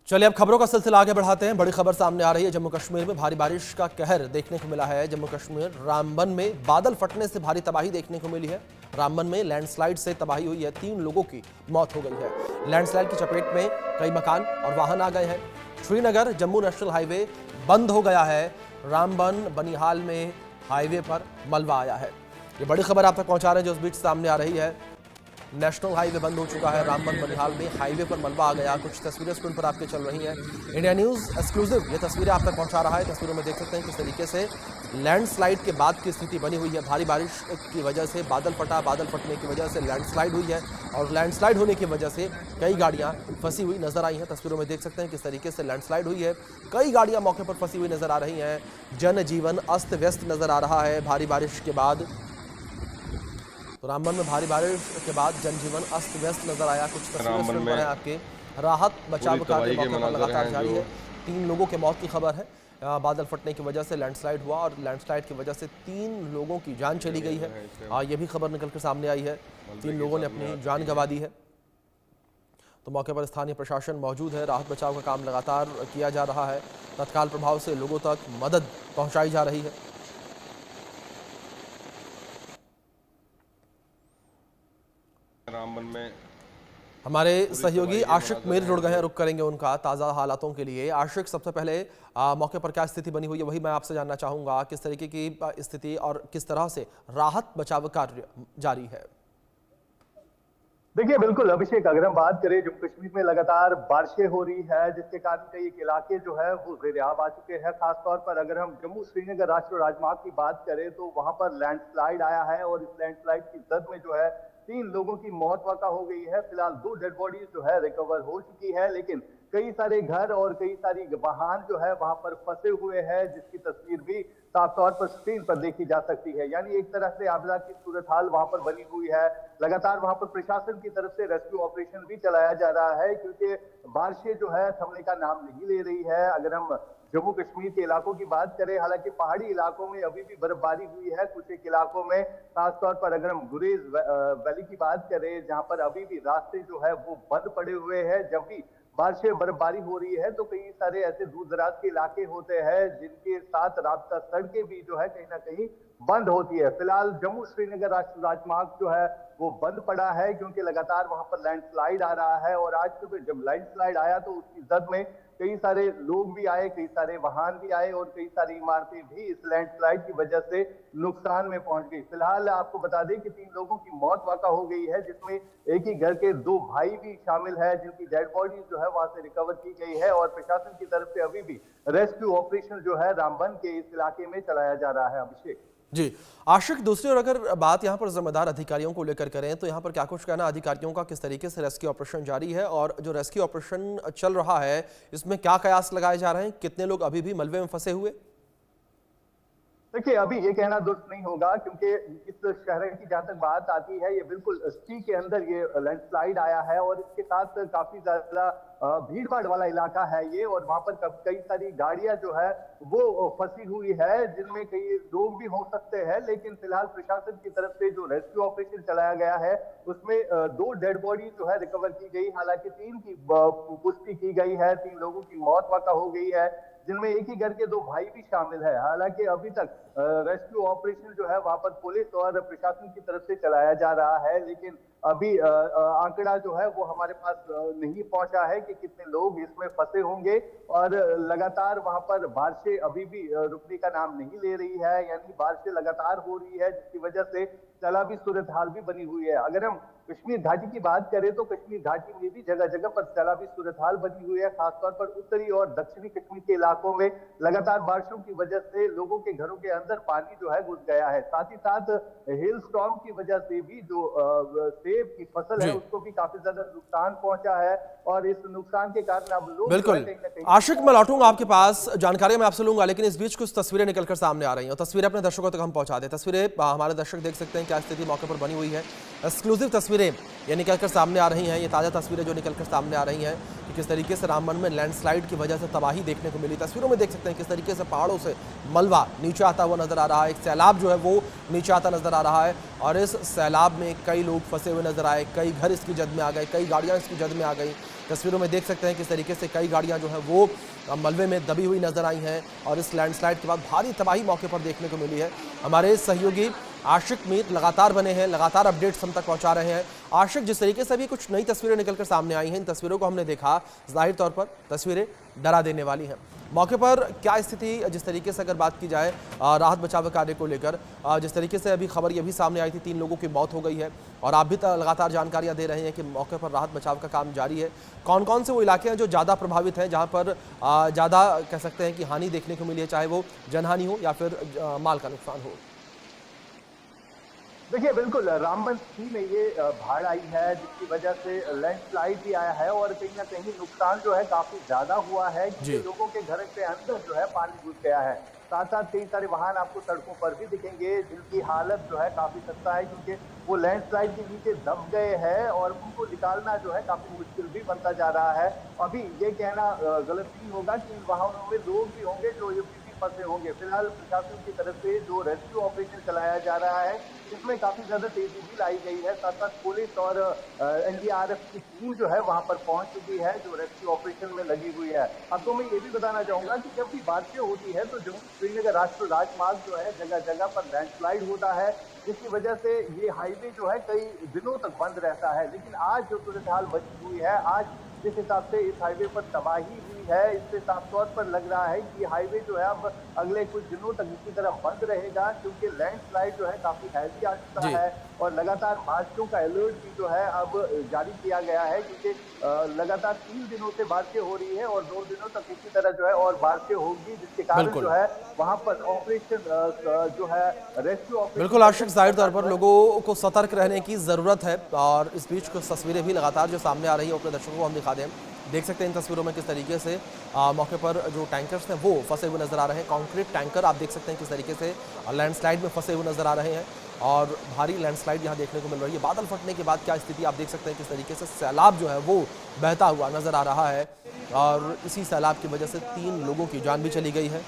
चलिए अब खबरों का सिलसिला आगे बढ़ाते हैं। बड़ी खबर सामने आ रही है। जम्मू कश्मीर में भारी बारिश का कहर देखने को मिला है। जम्मू कश्मीर रामबन में बादल फटने से भारी तबाही देखने को मिली है। रामबन में लैंडस्लाइड से तबाही हुई है। 3 लोगों की मौत हो गई है। लैंडस्लाइड की चपेट में कई मकान और वाहन आ गए हैं। श्रीनगर जम्मू नेशनल हाईवे बंद हो गया है। रामबन बनिहाल में हाईवे पर मलबा आया है। ये बड़ी खबर आप तक पहुंचा रहे हैं जो इस बीच सामने आ रही है। नेशनल हाईवे बंद हो चुका है। रामबन बनिहाल में हाईवे पर मलबा आ गया। कुछ तस्वीरें स्क्रीन पर आपके चल रही हैं। इंडिया न्यूज़ एक्सक्लूसिव ये तस्वीरें आप तक पहुंचा रहा है। तस्वीरों में देख सकते हैं किस तरीके से लैंडस्लाइड के बाद की स्थिति बनी हुई है। भारी बारिश की वजह से बादल फटा, बादल फटने की वजह से लैंडस्लाइड हुई है और लैंडस्लाइड होने की वजह से कई गाड़ियां फंसी हुई नजर आई हैं। तस्वीरों में देख सकते हैं किस तरीके से लैंडस्लाइड हुई है। कई गाड़ियां मौके पर फंसी हुई नजर आ रही हैं। जनजीवन अस्त व्यस्त नजर आ रहा है भारी बारिश के बाद। तो रामबन में भारी बारिश के बाद जनजीवन अस्त व्यस्त नजर आया। कुछ तस्वीरें पर है आपके। राहत बचाव कार्य मौके पर लगातार जारी है। 3 लोगों के मौत की खबर है। बादल फटने की वजह से लैंडस्लाइड हुआ और लैंडस्लाइड की वजह से 3 लोगों की जान चली गई है। ये भी खबर निकल कर सामने आई है। 3 लोगों ने अपनी जान गंवा दी है। तो मौके पर स्थानीय प्रशासन मौजूद है। राहत बचाव का काम लगातार किया जा रहा है। तत्काल प्रभाव से लोगों तक मदद पहुंचाई जा रही है। रामबन में हमारे सहयोगी आशिक मीर जुड़ गए हैं। रुक करेंगे उनका ताज़ा हालातों के लिए। आशिक, सबसे पहले मौके पर क्या स्थिति बनी हुई है वही मैं आपसे जानना चाहूंगा। किस तरीके की स्थिति और किस तरह से राहत बचाव कार्य जारी है? देखिए बिल्कुल अभिषेक, अगर हम बात करें जम्मू कश्मीर में लगातार बारिशें हो रही है जिसके कारण कई इलाके जो है वो ज़ेर-ए-आब आ चुके हैं। खासतौर पर अगर हम जम्मू श्रीनगर राष्ट्रीय राजमार्ग की बात करें तो वहां पर लैंडस्लाइड आया है और इस लैंडस्लाइड की जद में जो है 3 लोगों की मौत वाक़ा हो गई है। फिलहाल 2 डेड बॉडीज जो है रिकवर हो चुकी है, लेकिन कई सारे घर और कई सारी वाहन जो है वहां पर फंसे हुए हैं, जिसकी तस्वीर भी साफ तौर पर स्क्रीन पर देखी जा सकती है। यानी एक तरह से आपदा की सूरत हाल वहां पर बनी हुई है। लगातार वहां पर प्रशासन की तरफ से रेस्क्यू ऑपरेशन भी चलाया जा रहा है क्योंकि बारिशें जो है थमने का नाम नहीं ले रही है। अगर हम जम्मू कश्मीर के इलाकों की बात करें, हालांकि पहाड़ी इलाकों में अभी भी बर्फबारी हुई है। कुछ एक इलाकों में खासतौर पर अगर हम गुरेज वैली की बात करें, जहां पर अभी भी रास्ते जो है वो बंद पड़े हुए हैं। जब भी बारिशें बर्फबारी हो रही है तो कई सारे ऐसे दूर दराज के इलाके होते हैं जिनके साथ रास्ता सड़कें भी जो है कहीं ना कहीं बंद होती है। फिलहाल जम्मू श्रीनगर राष्ट्रीय राजमार्ग जो है वो बंद पड़ा है क्योंकि लगातार वहां पर लैंडस्लाइड आ रहा है और आज सुबह जब लैंडस्लाइड आया तो उसकी जद में कई सारे लोग भी आए, कई सारे वाहन भी आए और कई सारी इमारतें भी इस लैंडस्लाइड की वजह से नुकसान में पहुंच गई। फिलहाल आपको बता दें कि 3 लोगों की मौत वाक़ा हो गई है, जिसमें एक ही घर के 2 भाई भी शामिल है जिनकी डेड बॉडी जो है वहां से रिकवर की गई है और प्रशासन की तरफ से अभी भी रेस्क्यू ऑपरेशन जो है रामबन के इस इलाके में चलाया जा रहा है। अभिषेक जी आशिक, दूसरी ओर अगर बात यहाँ पर जिम्मेदार अधिकारियों को लेकर करें तो यहाँ पर क्या कुछ कहना अधिकारियों का, किस तरीके से रेस्क्यू ऑपरेशन जारी है और जो रेस्क्यू ऑपरेशन चल रहा है इसमें क्या कयास लगाए जा रहे हैं? कितने लोग अभी भी मलबे में फंसे हुए? देखिए अभी ये कहना दुरुस्त नहीं होगा क्योंकि इस शहर की जहां तक बात आती है ये बिल्कुल सिटी के अंदर ये लैंडस्लाइड आया है और इसके साथ काफी ज्यादा भीड़ भाड़ वाला इलाका है ये और वहां पर कई सारी गाड़ियां जो है वो फंसी हुई है जिनमें कई लोग भी हो सकते हैं। लेकिन फिलहाल प्रशासन की तरफ से जो रेस्क्यू ऑपरेशन चलाया गया है उसमें 2 डेड बॉडी जो है रिकवर की गई। हालांकि 3 की पुष्टि की गई है, 3 लोगों की मौत वाक़ा हो गई है जिनमें एक ही घर के 2 भाई भी शामिल है। हालांकि अभी तक रेस्क्यू ऑपरेशन जो है वहां पर पुलिस और प्रशासन की तरफ से चलाया जा रहा है, लेकिन अभी आंकड़ा जो है वो हमारे पास नहीं पहुंचा है कि कितने लोग इसमें फंसे होंगे और लगातार वहां पर बारिशें अभी भी रुकने का नाम नहीं ले रही है। यानी बारिशें लगातार हो रही है जिसकी वजह से सैलाबी सूरत हाल भी बनी हुई है। अगर हम कश्मीर घाटी की बात करें तो कश्मीर घाटी में भी जगह जगह पर सैलाबी सूरत हाल बनी हुई है। खासतौर पर उत्तरी और दक्षिणी कश्मीर के इलाकों में लगातार बारिशों की वजह से लोगों के घरों के अंदर पानी जो है घुस गया है। साथ ही साथ हिल स्टॉर्म की वजह से भी जो सेब की फसल है उसको भी काफी ज्यादा नुकसान पहुंचा है और इस नुकसान के कारण अब लोग बिल्कुल आशिक, मैं लौटूंगा आपके पास, जानकारी मैं आपसे लूंगा, लेकिन इस बीच कुछ तस्वीरें निकलकर सामने आ रही हैं और तस्वीरें अपने दर्शकों तक हम पहुंचा दें। तस्वीरें हमारे दर्शक देख सकते हैं क्या स्थिति मौके पर बनी हुई है। एक्सक्लूसिव तस्वीरें ये निकलकर सामने आ रही हैं, ये ताज़ा तस्वीरें जो निकलकर सामने आ रही हैं कि किस तरीके से रामबन में लैंडस्लाइड की वजह से तबाही देखने को मिली। तस्वीरों में देख सकते हैं किस तरीके से पहाड़ों से मलबा नीचे आता हुआ नजर आ रहा है, एक सैलाब जो है वो नीचे आता नजर आ रहा है और इस सैलाब में कई लोग फंसे हुए नजर आए, कई घर इसकी जद में आ गए, कई गाड़ियाँ इसकी जद में आ गई। तस्वीरों में देख सकते हैं किस तरीके से कई गाड़ियां जो है वो मलबे में दबी हुई नजर आई हैं और इस लैंडस्लाइड के बाद भारी तबाही मौके पर देखने को मिली है। हमारे सहयोगी आशिक मीर लगातार बने हैं, लगातार अपडेट्स हम तक पहुंचा रहे हैं। आशिक, जिस तरीके से अभी कुछ नई तस्वीरें निकलकर सामने आई हैं, इन तस्वीरों को हमने देखा, जाहिर तौर पर तस्वीरें डरा देने वाली हैं। मौके पर क्या स्थिति, जिस तरीके से अगर बात की जाए राहत बचाव कार्य को लेकर, जिस तरीके से अभी खबर ये भी सामने आई थी 3 लोगों की मौत हो गई है और आप भी लगातार जानकारियां दे रहे हैं कि मौके पर राहत बचाव का काम जारी है। कौन कौन से वो इलाके हैं जो ज़्यादा प्रभावित हैं, जहां पर ज़्यादा कह सकते हैं कि हानि देखने को मिली है, चाहे वो जनहानि हो या फिर माल का नुकसान हो? देखिए, बिल्कुल रामबन सिटी में ये बाढ़ आई है जिसकी वजह से लैंडस्लाइड भी आया है और कहीं ना कहीं नुकसान जो है काफी ज्यादा हुआ है, क्योंकि लोगों के घर के अंदर जो है पानी घुस गया है। साथ साथ कई सारे वाहन आपको सड़कों पर भी दिखेंगे जिनकी हालत जो है काफी खस्ता है, क्योंकि वो लैंडस्लाइड के नीचे दब गए हैं और उनको निकालना जो है काफी मुश्किल भी बनता जा रहा है। अभी ये कहना गलत नहीं होगा कि इन वाहनों में लोग भी होंगे जो ये फंसे होंगे। फिलहाल प्रशासन की तरफ से जो रेस्क्यू ऑपरेशन चलाया जा रहा है इसमें काफी ज्यादा तेजी भी लाई गई है। साथ साथ पुलिस और एनडीआरएफ की टीम जो है वहां पर पहुंच चुकी है, जो रेस्क्यू ऑपरेशन में लगी हुई है। आपको मैं ये भी बताना चाहूंगा कि जब भी बारिशें होती है तो जम्मू श्रीनगर राष्ट्रीय राजमार्ग जो है जगह जगह पर लैंडस्लाइड होता है, जिसकी वजह से ये हाईवे जो है कई दिनों तक बंद रहता है। लेकिन आज जो सूरत हाल बची हुई है, आज जिस हिसाब से इस हाईवे पर तबाही हुई है, इससे साफ तौर पर लग रहा है कि हाईवे जो है अब अगले कुछ दिनों तक इसी तरह बंद रहेगा, क्योंकि लैंडस्लाइड जो है काफी हैवी आ चुका है और लगातार बारिशों का अलर्ट भी जो है अब जारी किया गया है, क्योंकि लगातार 3 दिनों से बारिशें हो रही है और 2 दिनों तक इसी तरह जो है और बारिशें होगी, जिसके कारण जो है वहां पर ऑपरेशन जो है रेस्क्यू ऑपरेशन। बिल्कुल आशिक, जाहिर तौर पर लोगों को सतर्क रहने की जरूरत है और इस बीच कुछ तस्वीरें भी लगातार जो सामने आ रही है अपने दर्शकों को हम दिखा दें। देख सकते हैं इन तस्वीरों में किस तरीके से मौके पर जो टैंकर्स हैं वो फंसे हुए नजर आ रहे हैं। कंक्रीट टैंकर आप देख सकते हैं किस तरीके से लैंडस्लाइड में फंसे हुए नजर आ रहे हैं और भारी लैंडस्लाइड यहाँ देखने को मिल रही है। बादल फटने के बाद क्या स्थिति आप देख सकते हैं किस तरीके से सैलाब जो है वो बहता हुआ नजर आ रहा है और इसी सैलाब की वजह से 3 लोगों की जान भी चली गई है।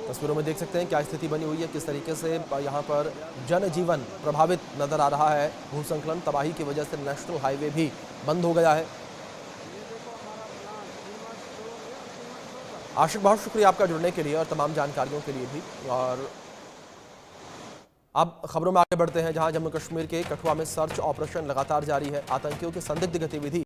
तस्वीरों में देख सकते हैं क्या स्थिति बनी हुई है, किस तरीके से यहाँ पर जनजीवन प्रभावित नजर आ रहा है। भूस्खलन तबाही की वजह से नेशनल हाईवे भी बंद हो गया है। आशिक, बहुत शुक्रिया आपका जुड़ने के लिए और तमाम जानकारियों के लिए भी। और अब खबरों में आगे बढ़ते हैं, जहां जम्मू कश्मीर के कठुआ में सर्च ऑपरेशन लगातार जारी है। आतंकियों की संदिग्ध गतिविधि